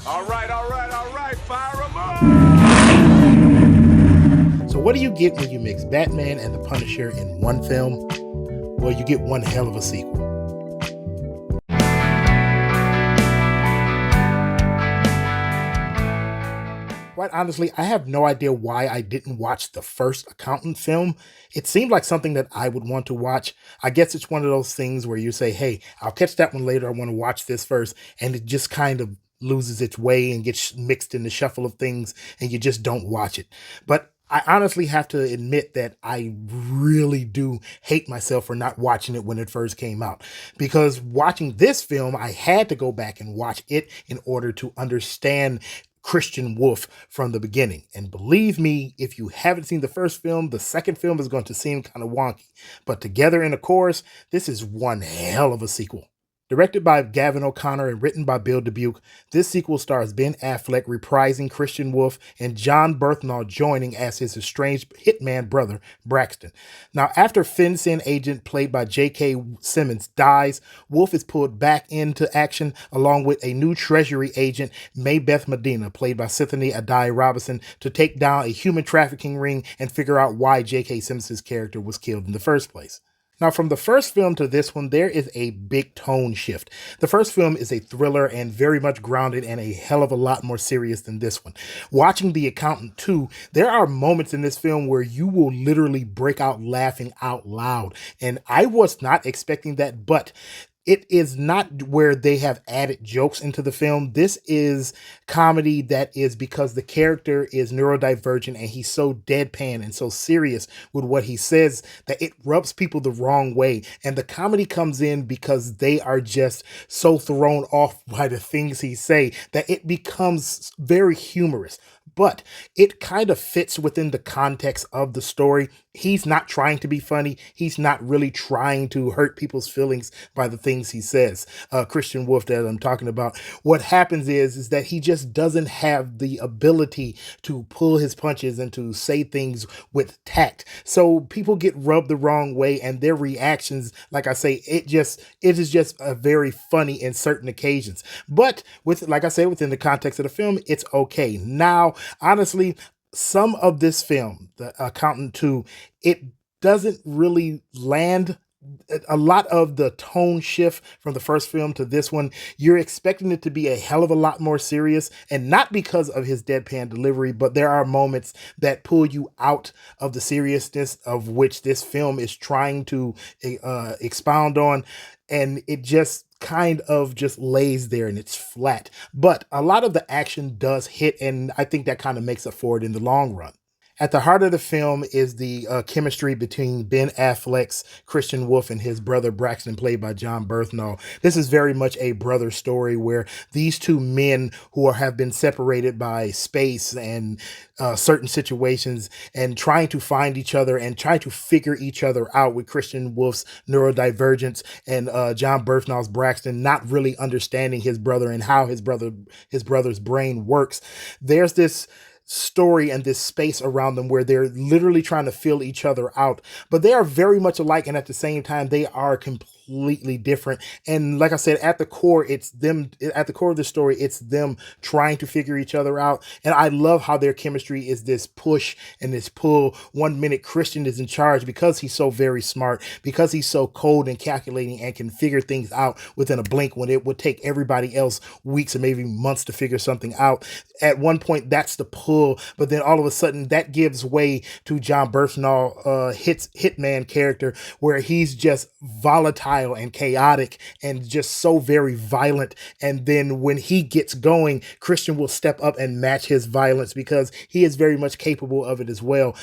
All right, fire 'em up! So what do you get when you mix Batman and the Punisher in one film? Well, you get one hell of a sequel. Quite honestly, I have no idea why I didn't watch the first accountant film. It seemed like something that I would want to watch. I guess it's one of those things where you say, hey, I'll catch that one later. I want to watch this first. And it just kind of loses its way and gets mixed in the shuffle of things and you just don't watch it. But I honestly have to admit that I really do hate myself for not watching it when it first came out. Because watching this film, I had to go back and watch it in order to understand Christian Wolff from the beginning. And believe me, if you haven't seen the first film, the second film is going to seem kind of wonky. But together in a chorus, this is one hell of a sequel. Directed by Gavin O'Connor and written by Bill Dubuque, this sequel stars Ben Affleck reprising Christian Wolff and John Berthnal joining as his estranged hitman brother, Braxton. Now, after FinCEN agent played by J.K. Simmons dies, Wolff is pulled back into action along with a new Treasury agent, Marybeth Madina, played by Cynthia Addai Robinson, to take down a human trafficking ring and figure out why J.K. Simmons' character was killed in the first place. Now, from the first film to this one, there is a big tone shift. The first film is a thriller and very much grounded and a hell of a lot more serious than this one. Watching The Accountant 2, there are moments in this film where you will literally break out laughing out loud. And I was not expecting that, but it is not where they have added jokes into the film. This is comedy that is because the character is neurodivergent and he's so deadpan and so serious with what he says that it rubs people the wrong way. And the comedy comes in because they are just so thrown off by the things he say that it becomes very humorous. But it kind of fits within the context of the story. He's not trying to be funny. He's not really trying to hurt people's feelings by the things he says. Christian Wolff that I'm talking about. What happens is that he just doesn't have the ability to pull his punches and to say things with tact. So people get rubbed the wrong way and their reactions, like I say, it is just a very funny in certain occasions. But like I said, within the context of the film, it's okay. Now, honestly, some of this film, The Accountant 2, it doesn't really land. A lot of the tone shift from the first film to this one, you're expecting it to be a hell of a lot more serious, and not because of his deadpan delivery, but there are moments that pull you out of the seriousness of which this film is trying to expound on, and it just kind of just lays there and it's flat. But a lot of the action does hit, and I think that kind of makes up for it in the long run. At the heart of the film is the chemistry between Ben Affleck's Christian Wolff and his brother Braxton, played by John Berthnal. This is very much a brother story where these two men who have been separated by space and certain situations and trying to find each other and trying to figure each other out, with Christian Wolff's neurodivergence and John Berthnal's Braxton not really understanding his brother and how his brother's brain works. There's this story and this space around them where they're literally trying to fill each other out, but they are very much alike, and at the same time they are completely different. And like I said, at the core, it's them. At the core of the story, it's them trying to figure each other out. And I love how their chemistry is this push and this pull. 1 minute Christian is in charge because he's so very smart, because he's so cold and calculating and can figure things out within a blink when it would take everybody else weeks or maybe months to figure something out. At one point, that's the pull, but then all of a sudden that gives way to John Berthnal, hitman character, where he's just volatile and chaotic and just so very violent. And then when he gets going, Christian will step up and match his violence because he is very much capable of it as well.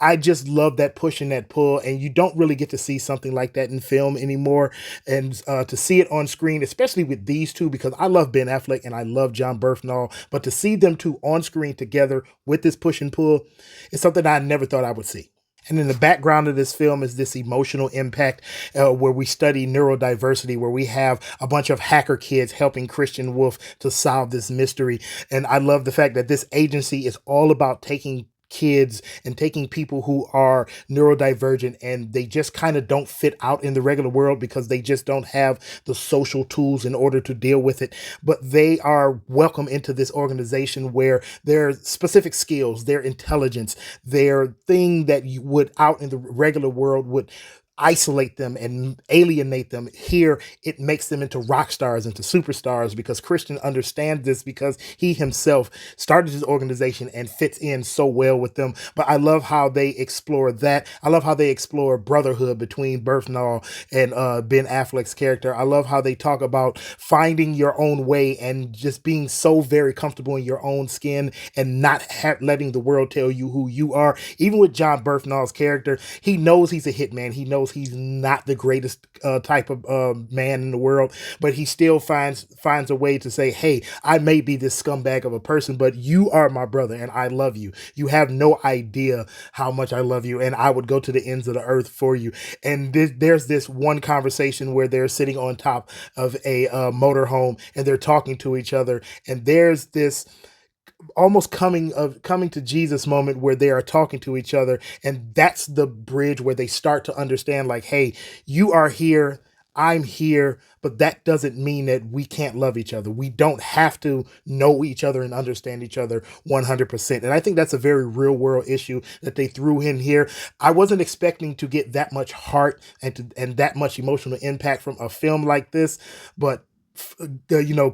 I just love that push and that pull, and you don't really get to see something like that in film anymore. And to see it on screen, especially with these two, because I love Ben Affleck and I love John Berthnal, but to see them two on screen together with this push and pull is something I never thought I would see. And in the background of this film is this emotional impact where we study neurodiversity, where we have a bunch of hacker kids helping Christian Wolff to solve this mystery. And I love the fact that this agency is all about taking kids and taking people who are neurodivergent and they just kind of don't fit out in the regular world because they just don't have the social tools in order to deal with it. But they are welcome into this organization where their specific skills, their intelligence, their thing that you would out in the regular world would isolate them and alienate them. Here it makes them into rock stars, into superstars, because Christian understands this because he himself started his organization and fits in so well with them. But I love how they explore that. I love how they explore brotherhood between Berthnal and Ben Affleck's character. I love how they talk about finding your own way and just being so very comfortable in your own skin and not letting the world tell you who you are. Even with John Berthnal's character, he knows he's a hitman. He knows he's not the greatest type of man in the world, but he still finds a way to say, hey, I may be this scumbag of a person, but you are my brother and I love you. You have no idea how much I love you, and I would go to the ends of the earth for you. And there's this one conversation where they're sitting on top of a motorhome and they're talking to each other, and there's this almost coming to Jesus moment where they are talking to each other. And that's the bridge where they start to understand, like, hey, you are here, I'm here, but that doesn't mean that we can't love each other. We don't have to know each other and understand each other 100%. And I think that's a very real world issue that they threw in here. I wasn't expecting to get that much heart and that much emotional impact from a film like this, but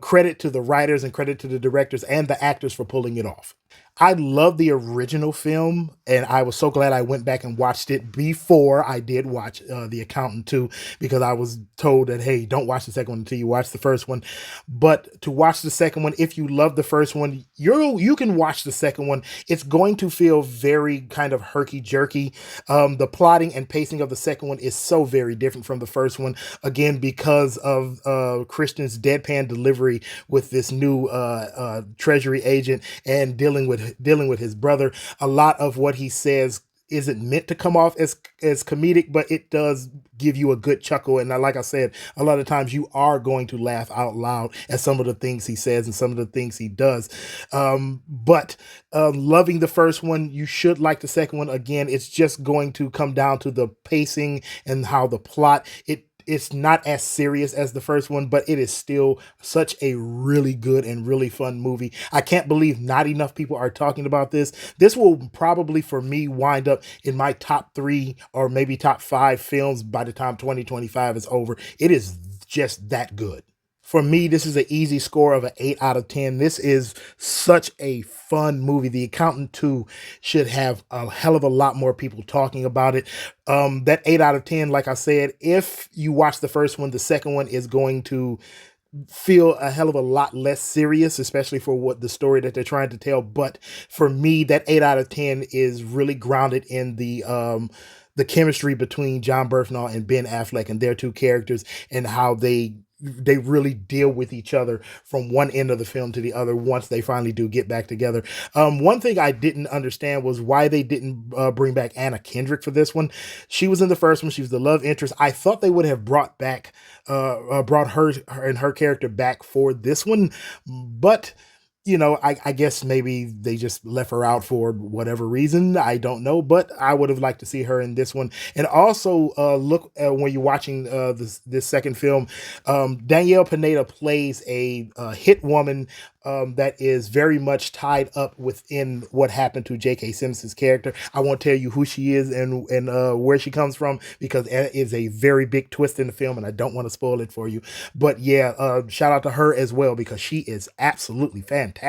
credit to the writers and credit to the directors and the actors for pulling it off. I love the original film, and I was so glad I went back and watched it before I did watch The Accountant 2, because I was told that, hey, don't watch the second one until you watch the first one. But to watch the second one, if you love the first one, you can watch the second one. It's going to feel very kind of herky-jerky. The plotting and pacing of the second one is so very different from the first one, again, because of Christian's deadpan delivery with this new Treasury agent and dealing with his brother. A lot of what he says isn't meant to come off as comedic, but it does give you a good chuckle. And like I said, a lot of times you are going to laugh out loud at some of the things he says and some of the things he does. But loving the first one, you should like the second one. Again, it's just going to come down to the pacing and how the plot, it's not as serious as the first one, but it is still such a really good and really fun movie. I can't believe not enough people are talking about this. This will probably, for me, wind up in my top 3 or maybe top 5 films by the time 2025 is over. It is just that good. For me, this is an easy score of an 8 out of 10. This is such a fun movie. The Accountant 2 should have a hell of a lot more people talking about it. That 8 out of 10, like I said, if you watch the first one, the second one is going to feel a hell of a lot less serious, especially for what the story that they're trying to tell. But for me, that 8 out of 10 is really grounded in the chemistry between John Berthnal and Ben Affleck and their two characters, and how they really deal with each other from one end of the film to the other once they finally do get back together. One thing I didn't understand was why they didn't bring back Anna Kendrick for this one. She was in the first one. She was the love interest. I thought they would have brought her and her character back for this one, but I guess maybe they just left her out for whatever reason. I don't know, but I would have liked to see her in this one. And also, look when you're watching this second film, Danielle Pineda plays a hit woman that is very much tied up within what happened to J.K. Simmons' character. I won't tell you who she is and where she comes from, because it is a very big twist in the film, and I don't want to spoil it for you. But yeah, shout out to her as well, because she is absolutely fantastic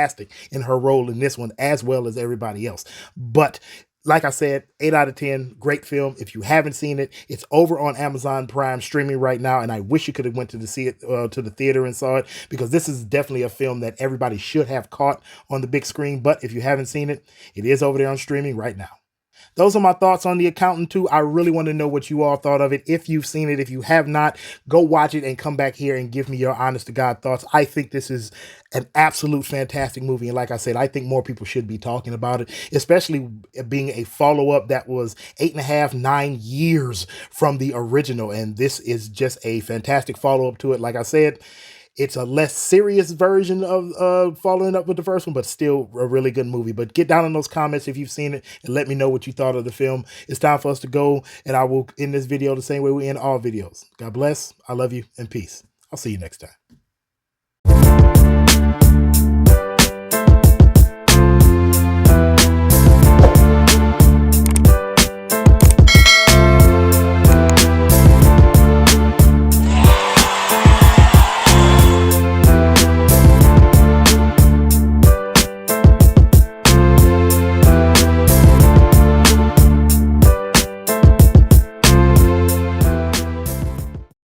in her role in this one, as well as everybody else. But like I said, 8 out of 10, great film. If you haven't seen it, it's over on Amazon Prime streaming right now, and I wish you could have went to see it to the theater and saw it, because this is definitely a film that everybody should have caught on the big screen. But if you haven't seen it, it is over there on streaming right now. Those are my thoughts on The Accountant 2. I really want to know what you all thought of it. If you've seen it, if you have not, go watch it and come back here and give me your honest to God thoughts. I think this is an absolute fantastic movie. And like I said, I think more people should be talking about it, especially being a follow-up that was 8.5, 9 years from the original. And this is just a fantastic follow-up to it. Like I said, It's a less serious version of following up with the first one, but still a really good movie. But get down in those comments if you've seen it and let me know what you thought of the film. It's time for us to go, and I will end this video the same way we end all videos. God bless. I love you, and peace. I'll see you next time.